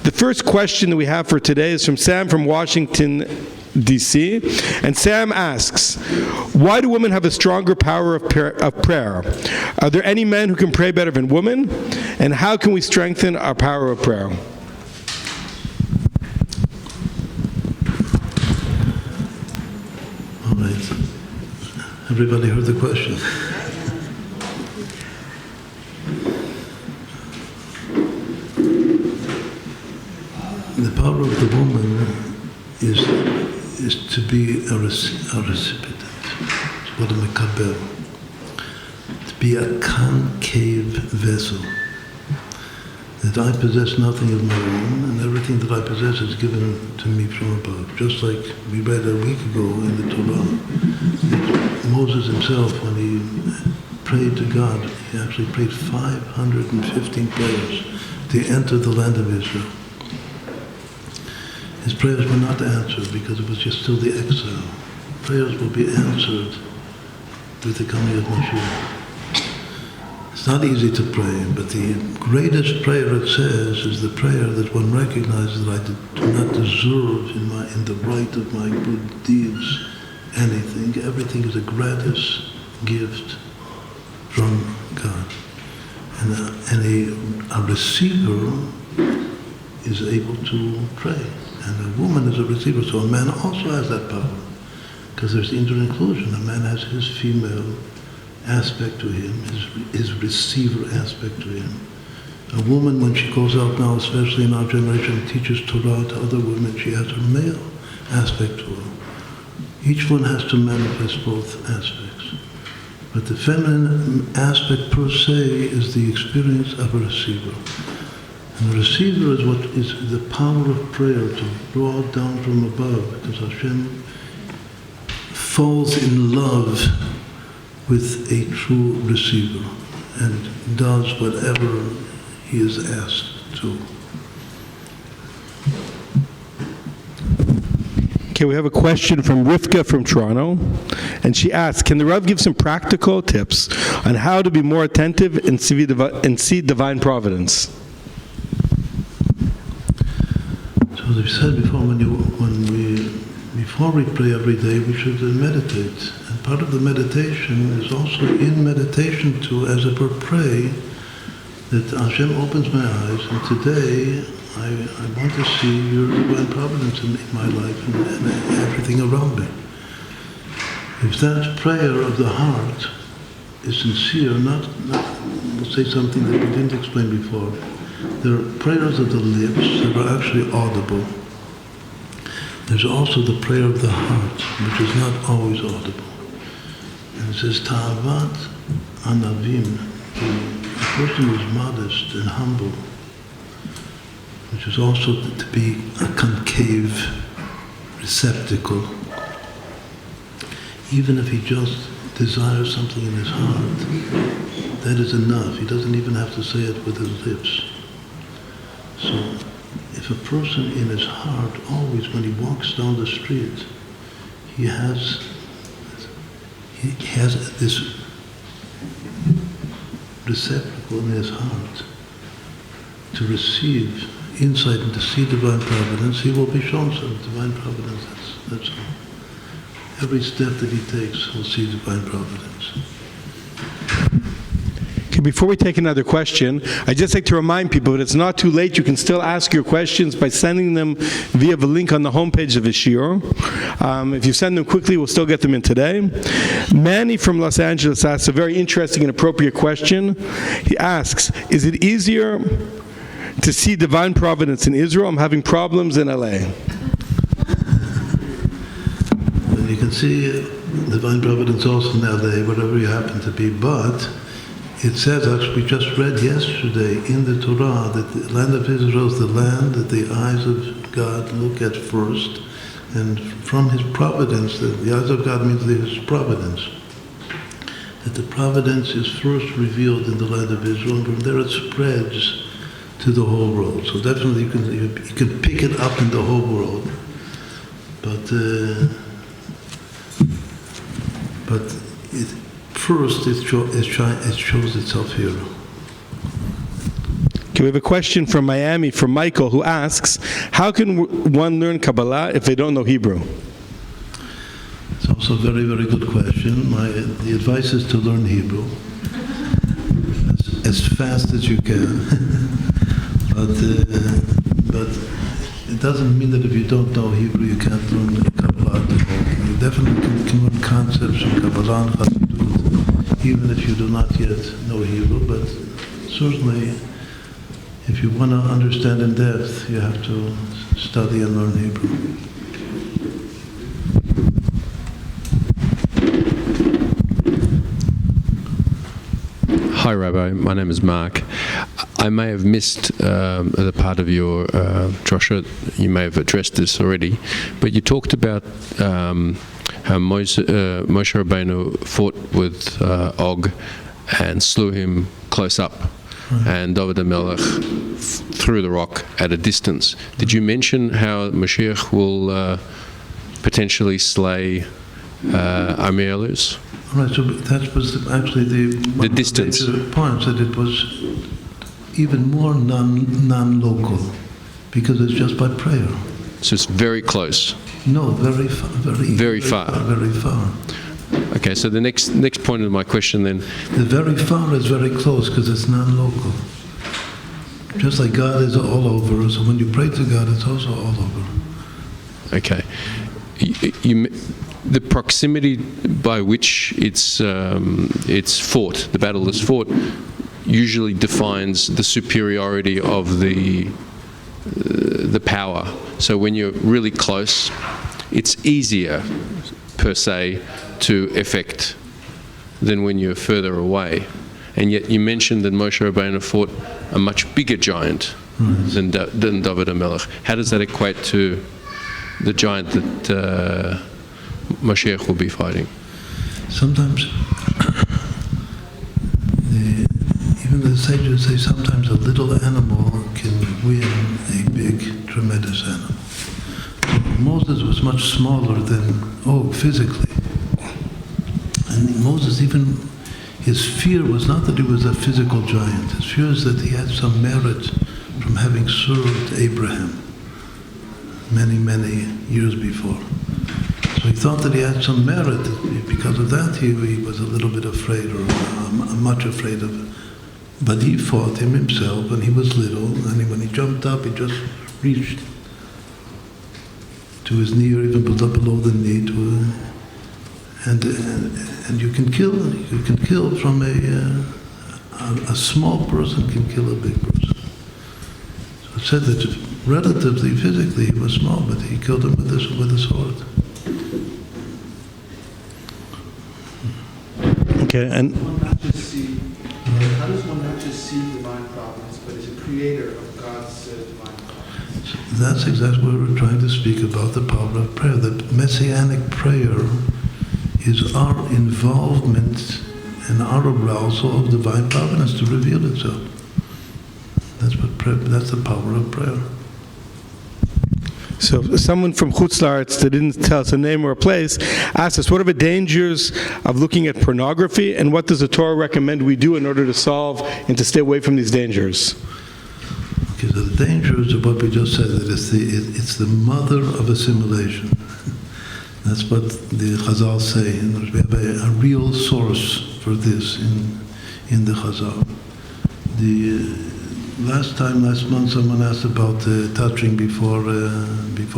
The first question that we have for today is from Sam from Washington, D.C. And Sam asks, why do women have a stronger power of prayer? Are there any men who can pray better than women? And how can we strengthen our power of prayer? All right. Everybody heard the question. The power of the woman is to be a recipient, what a makabel, to be a concave vessel. That I possess nothing of my own, and everything that I possess is given to me from above. Just like we read a week ago in the Torah, that Moses himself, when he prayed to God, he actually prayed 515 prayers to enter the land of Israel. His prayers were not answered because it was just still the exile. Prayers will be answered with the coming of Mashiach. It's not easy to pray, but the greatest prayer, it says, is the prayer that one recognizes that I do not deserve in the right of my good deeds anything. Everything is a gratis gift from God. And a receiver is able to pray. And a woman is a receiver, so a man also has that power. Because there's inter-inclusion. A man has his female aspect to him, his receiver aspect to him. A woman, when she goes out now, especially in our generation, and teaches Torah to other women, she has her male aspect to her. Each one has to manifest both aspects. But the feminine aspect per se is the experience of a receiver. And the receiver is what is the power of prayer to draw down from above, because Hashem falls in love with a true receiver and does whatever he is asked to. Okay, we have a question from Rivka from Toronto, and she asks, can the Rav give some practical tips on how to be more attentive and see divine providence? So as we said before, before we pray every day, we should meditate. And part of the meditation is also in meditation to, as it were, pray that Hashem opens my eyes, and today I want to see your divine providence in my life and everything around me. If that prayer of the heart is sincere, we'll say something that we didn't explain before. There are prayers of the lips that are actually audible. There's also the prayer of the heart, which is not always audible. And it says, Ta'avat anavim, a person who is modest and humble, which is also to be a concave receptacle. Even if he just desires something in his heart, that is enough. He doesn't even have to say it with his lips. So, if a person in his heart, always when he walks down the street, he has this receptacle in his heart to receive insight and to see divine providence, he will be shown some divine providence. That's all. Every step that he takes will see divine providence. Okay, before we take another question, I'd just like to remind people that it's not too late. You can still ask your questions by sending them via the link on the homepage of the shiur. If you send them quickly, we'll still get them in today. Manny from Los Angeles asks a very interesting and appropriate question. He asks, is it easier to see divine providence in Israel? I'm having problems in LA. Well, you can see divine providence also in LA, wherever you happen to be, but it says, as we just read yesterday in the Torah, that the land of Israel is the land that the eyes of God look at first, and from his providence, the eyes of God means his providence, that the providence is first revealed in the land of Israel, and from there it spreads to the whole world. So definitely you can pick it up in the whole world, but first it shows itself here. Okay, Okay, we have a question from Miami from Michael, who asks, how can one learn Kabbalah if they don't know Hebrew? It's also a very, very good question. The advice is to learn Hebrew as fast as you can. But it doesn't mean that if you don't know Hebrew, you can't learn Kabbalah at all. You definitely can learn concepts from Kabbalah and Chassidut, even if you do not yet know Hebrew. But certainly, if you want to understand in depth, you have to study and learn Hebrew. Hi, Rabbi. My name is Mark. I may have missed the part of your drosha. You may have addressed this already, but you talked about how Moshe Rabbeinu fought with Og and slew him close up, and David HaMelech threw the rock at a distance. Did you mention how Mashiach will potentially slay Armelius? Right, so that was actually the distance. Points that it was even more non-local, because it's just by prayer. So it's very close. No, very far. Very far. Very far. Okay, so the next point of my question then. The very far is very close because it's non-local. Just like God is all over, so when you pray to God, it's also all over. Okay. The proximity by which it's fought, the battle is fought, usually defines the superiority of the power. So when you're really close, it's easier, per se, to effect than when you're further away. And yet you mentioned that Moshe Rabbeinu fought a much bigger giant than David HaMelech. How does that equate to the giant that Mashiach will be fighting? Sometimes, even the sages say sometimes a little animal can win a big, tremendous animal. Moses was much smaller than Og physically. And Moses, even his fear was not that he was a physical giant. His fear is that he had some merit from having served Abraham many, many years before. So he thought that he had some merit. Because of that, he was a little bit afraid, or much afraid of it. But he fought him himself, and he was little, and when he jumped up, he just reached to his knee, or even below the knee, and you can kill from a small person can kill a big person. So it said that relatively, physically, he was small, but he killed him with a sword. Okay, and how does one not just see divine providence, but is a creator of God's divine providence? That's exactly what we're trying to speak about, the power of prayer. That messianic prayer is our involvement and our arousal of divine providence to reveal itself. That's the power of prayer. so someone from Chutz La'aretz that didn't tell us a name or a place asked us, what are the dangers of looking at pornography, and what does the Torah recommend we do in order to solve and to stay away from these dangers? Okay, so the dangers of what we just said, that it's the mother of assimilation. That's what the Chazal say. We have a real source for this in the Chazal. Last month, someone asked about touching before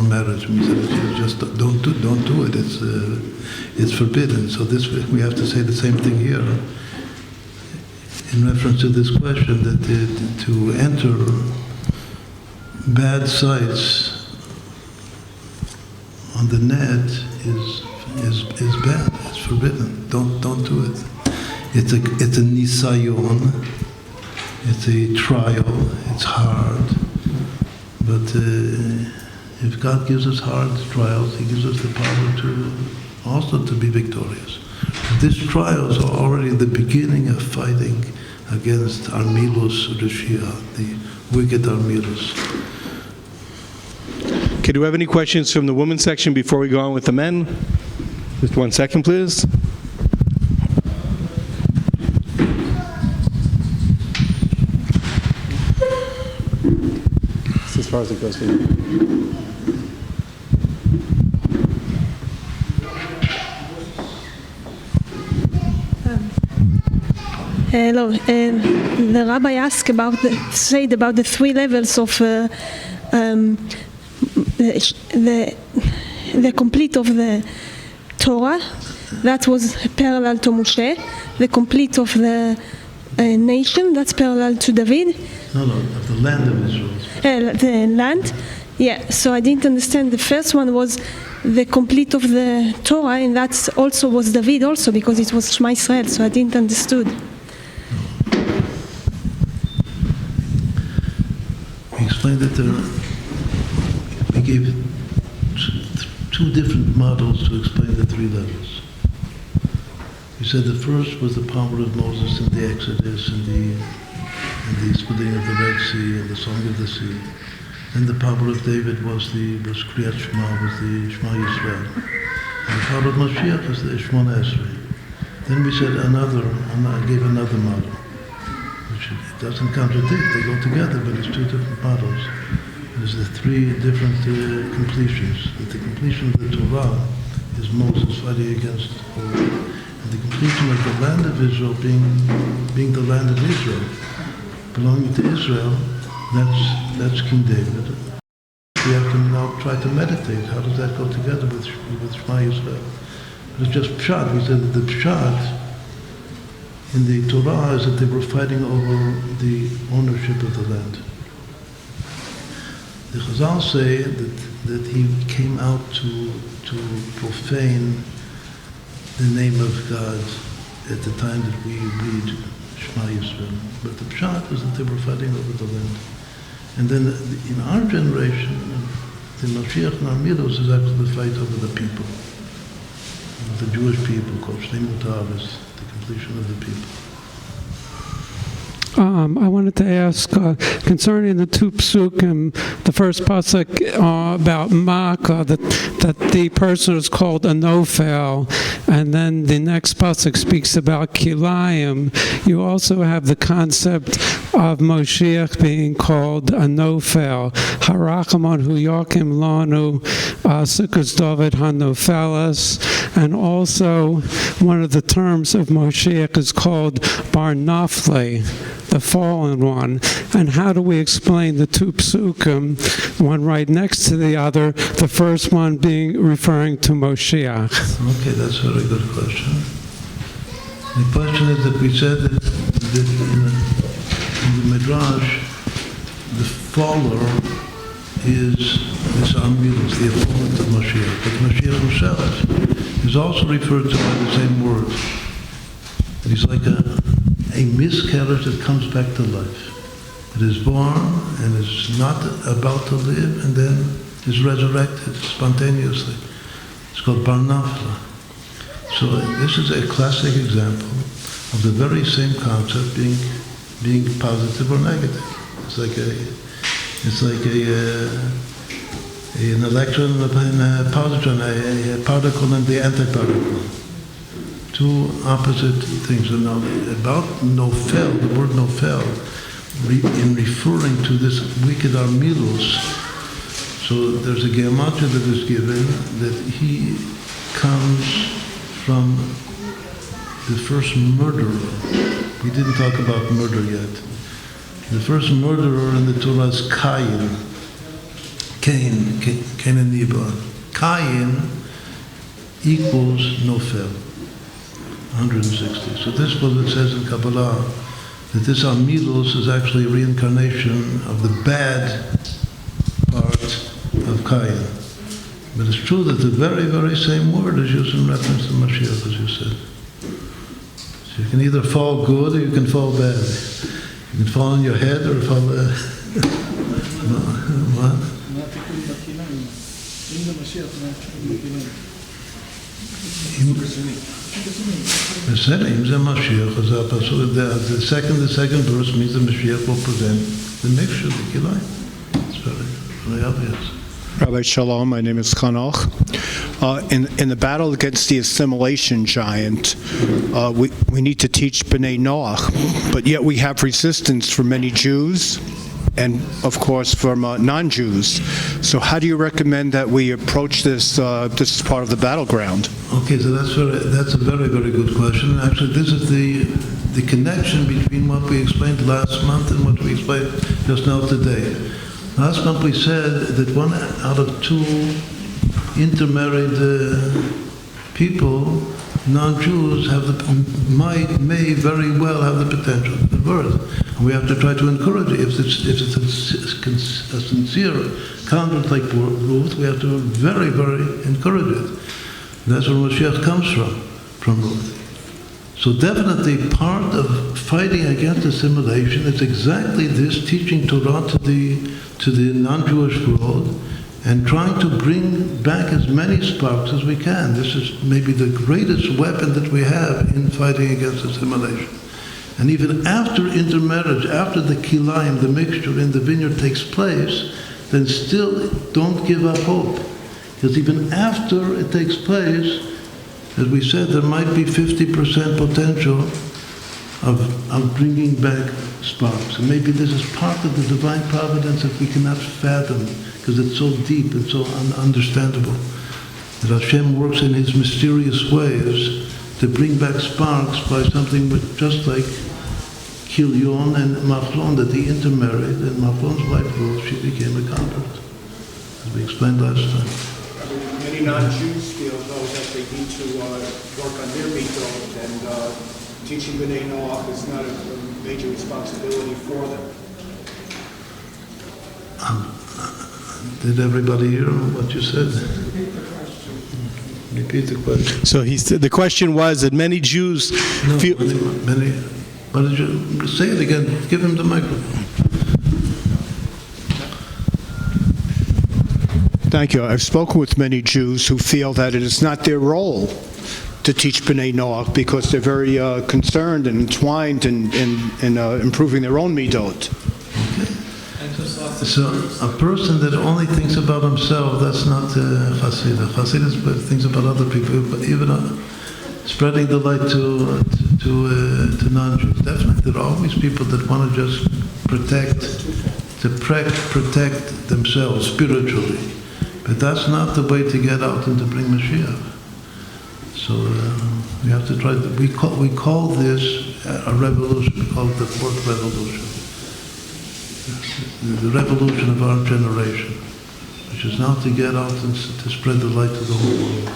marriage. And we said, just don't do it. It's forbidden. So we have to say the same thing here in reference to this question, that to enter bad sites on the net is bad. It's forbidden. Don't do it. It's a nisayon. It's a trial. It's hard. But if God gives us hard trials, He gives us the power also to be victorious. These trials are already the beginning of fighting against Armilus Rishia, the wicked Armilus. Okay, do we have any questions from the women's section before we go on with the men? Just 1 second, please. as far as it goes for you. Hello. The rabbi asked said about the three levels of the complete of the Torah. That was parallel to Moshe. The complete of the nation. That's parallel to David. No, of the land of Israel. The land. Yeah. So I didn't understand. The first one was the complete of the Torah, and that also was David also because it was Shema Israel. So I didn't understood. We explained that we gave two different models to explain the three levels. We said the first was the power of Moses in the Exodus and the splitting of the Red Sea and the Song of the Sea. And the power of David was Kriyat Shema, was the Shema Yisrael. And the power of Mashiach was the Shemona Esrei. Then we said gave another model. It doesn't contradict, they go together, but it's two different models. There's the three different completions. That the completion of the Torah is Moses fighting against all. And the completion of the land of Israel being the land of Israel, belonging to Israel, that's King David. We have to now try to meditate. How does that go together with Shema Yisrael? But it's just Pshat. We said that the Pshat in the Torah is that they were fighting over the ownership of the land. The Chazal say that he came out to profane the name of God at the time that we read Shema Yisrael. But the Pshat was that they were fighting over the land. And then in our generation, the Mashiach and our Milos is actually the fight over the people. The Jewish people called Shleimut Haaretz, the completion of the people. I wanted to ask concerning the two psukim, the first pasuk about Makkah, that the person is called a Nophel, and then the next pasuk speaks about Kilayim. You also have the concept of Moshiach being called a Nophel. Harachamon hu Yakim Lanu Sukkos David HaNopheles, and also one of the terms of Moshiach is called Bar Nafle, the fallen one. And how do we explain the two psukim, one right next to the other, the first one being referring to Moshiach? Okay, that's a very good question. The question is that we said that in the Midrash, the faller is Amilus, the opponent of Mashiach. But Mashiach himself is also referred to by the same word. He's like a miscarriage that comes back to life. It is born and is not about to live and then is resurrected spontaneously. It's called Bar Nafla. So this is a classic example of the very same concept being positive or negative. It's like an electron and a positron, a particle and the antiparticle. Two opposite things. And now about Nophel, the word Nophel, in referring to this wicked Armilus, so there's a gematria that is given that he comes from the first murderer. We didn't talk about murder yet. The first murderer in the Torah is Cain and Nibal. Cain equals Nophel. 160. So this is what it says in Kabbalah, that this Amilos is actually a reincarnation of the bad part of Cain. But it's true that the very, very same word is used in reference to Mashiach, as you said. So you can either fall good or you can fall bad. You can fall on your head or fall... what? The second verse means the Mashiach will present the mixture, the Kilai. It's very obvious. Rabbi Shalom, my name is Chanoch. In the battle against the assimilation giant, we need to teach B'nai Noach, but yet we have resistance from many Jews and of course from non-Jews. So how do you recommend that we approach this? This is part of the battleground. Okay, so that's a very, very good question. Actually, this is the connection between what we explained last month and what we explained just now today. Last month we said that 1 out of 2 intermarried people, non-Jews, may very well have the potential to convert. And we have to try to encourage it. If it's a sincere convert like Ruth, we have to very, very encourage it. And that's where Mashiach comes from Ruth. So definitely part of fighting against assimilation is exactly this, teaching Torah to the non-Jewish world and trying to bring back as many sparks as we can. This is maybe the greatest weapon that we have in fighting against assimilation. And even after intermarriage, after the kilayim, the mixture in the vineyard takes place, then still don't give up hope. Because even after it takes place, as we said, there might be 50% potential of bringing back sparks. And maybe this is part of the divine providence that we cannot fathom, because it's so deep and so ununderstandable. That Hashem works in His mysterious ways to bring back sparks by something just like Kilion and Machlon, that he intermarried, and Machlon's wife Ruth, she became a convert, as we explained last time. Many non-Jews feel, though, that they need to work on their mitzvot, and teaching B'nai Noach is not a major responsibility for them. Did everybody hear what you said? Repeat the question. So the question was that many Jews feel... Many, what did you say it again? Give him the microphone. Thank you. I've spoken with many Jews who feel that it is not their role to teach B'nai Noach because they're very concerned and entwined in improving their own midot. So a person that only thinks about himself, that's not Hasidah. Hasidah thinks about other people, but even spreading the light to non-Jews. Definitely, there are always people that want to just protect themselves spiritually. But that's not the way to get out and to bring Mashiach. So we have to try. We call this a revolution. We call it the fourth revolution, the revolution of our generation, which is now to get out and to spread the light to the whole world.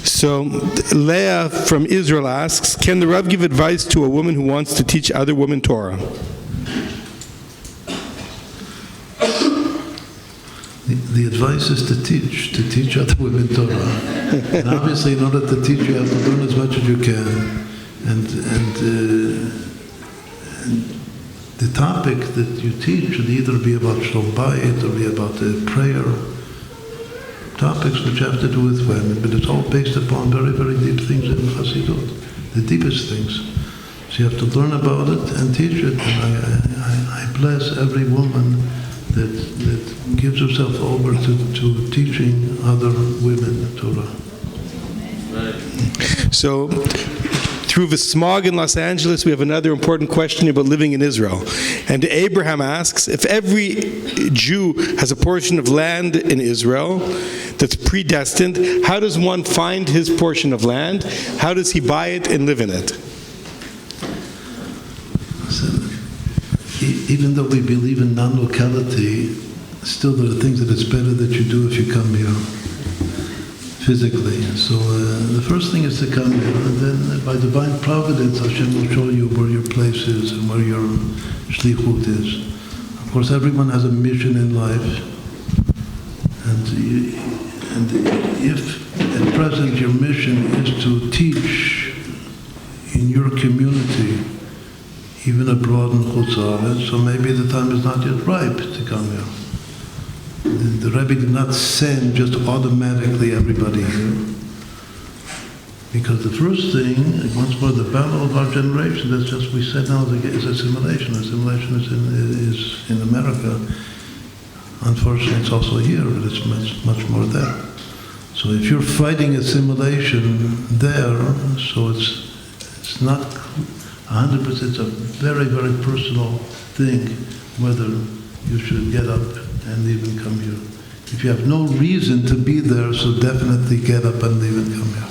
So Leah from Israel asks, can the Rav give advice to a woman who wants to teach other women Torah? The advice is to teach other women Torah. And obviously, in order to teach, you have to learn as much as you can. And the topic that you teach should either be about Shalom Bayit or be about prayer. Topics which have to do with women, but it's all based upon very, very deep things in Chassidut, the deepest things. So you have to learn about it and teach it. And I bless every woman that gives herself over to teaching other women Torah. So through Vismog in Los Angeles, we have another important question about living in Israel. And Abraham asks, if every Jew has a portion of land in Israel that's predestined, how does one find his portion of land? How does he buy it and live in it? So, even though we believe in non-locality, still there are things that it's better that you do if you come here physically. So the first thing is to come here, and then by divine providence, Hashem will show you where your place is and where your shlichut is. Of course, everyone has a mission in life, and if at present your mission is to teach in your community, even abroad in Chutz Haaretz, so maybe the time is not yet ripe to come here. The Rebbe did not send just automatically everybody here. Because the first thing, once more, the battle of our generation, that's just, we said now, is assimilation. Assimilation is in America. Unfortunately, it's also here, but it's much more there. So if you're fighting assimilation there, so it's not 100%. It's a very, very personal thing whether you should get up and leave and come here. If you have no reason to be there, so definitely get up and leave and come here.